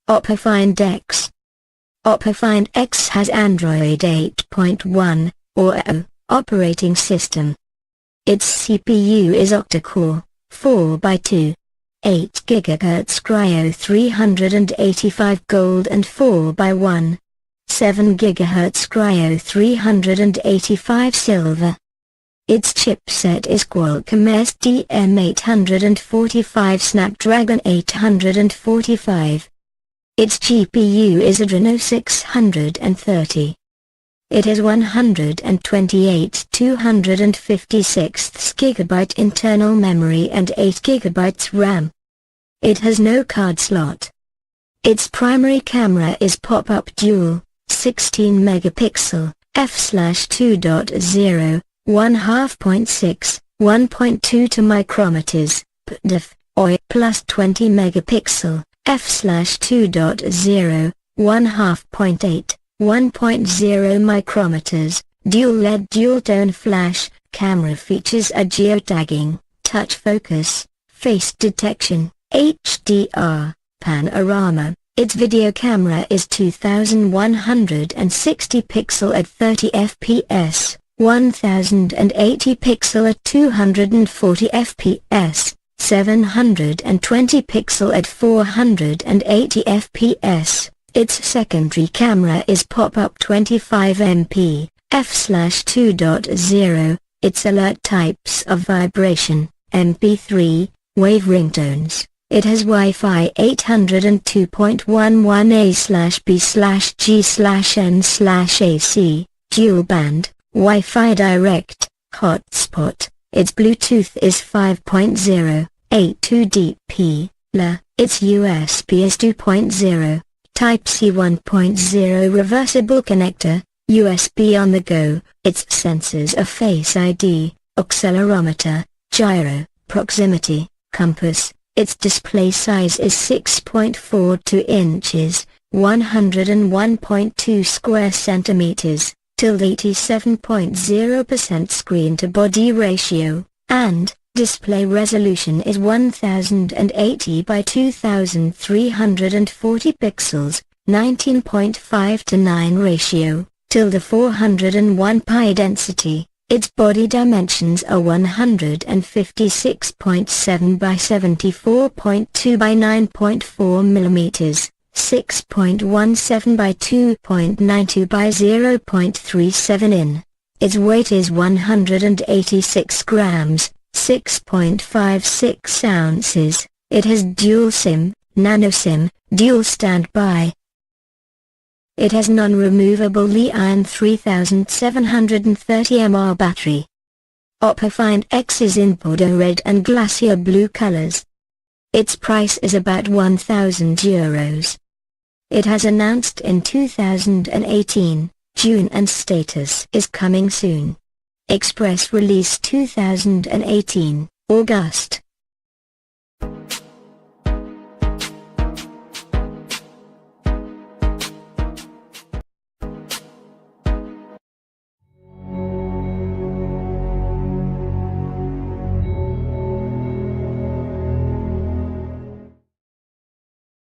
Oppo Find X. Oppo Find X has Android 8.1, or AO, operating system. Its CPU is octa-core, 4x2. 8 GHz Cryo 385 gold and 4x1. 7 GHz Cryo 385 silver. Its chipset is Qualcomm STM845 Snapdragon 845. Its GPU is Adreno 630. It has 128 256 GB internal memory and 8 GB RAM. It has no card slot. Its primary camera is pop-up dual, 16 megapixel, f/2.0, 1/2.6, 1.2 to micrometers, pdf, OI, plus 20 megapixel, f/2.0, 1/2.8, 1.0 micrometers, dual LED dual-tone flash. Camera features a geotagging, touch focus, face detection, HDR, panorama. Its video camera is 2160 pixel at 30 fps, 1080 pixel at 240 fps, 720 pixel at 480 fps. Its secondary camera is pop-up 25 MP, f/2.0. Its alert types of vibration, MP3, wave ringtones. It has Wi-Fi 802.11a/b/g/n/AC, dual band, Wi-Fi direct, hotspot. Its Bluetooth is 5.0, 82dp, La. Its USB is 2.0. Type-C 1.0 reversible connector, USB on the go. Its sensors are Face ID, accelerometer, gyro, proximity, compass. Its display size is 6.42 inches, 101.2 square centimeters, 87.0% screen-to-body ratio, and display resolution is 1080 by 2340 pixels, 19.5:9 ratio, 401 pi density. Its body dimensions are 156.7 by 74.2 by 9.4 mm, 6.17 by 2.92 by 0.37 in. Its weight is 186 grams, 6.56 ounces. It has dual SIM, nano SIM, dual standby. It has non-removable Li-ion 3730 mAh battery. Oppo Find X is in Bordeaux red and glacier blue colors. Its price is about €1,000. It has announced in 2018, June, and status is coming soon. Express release 2018, August.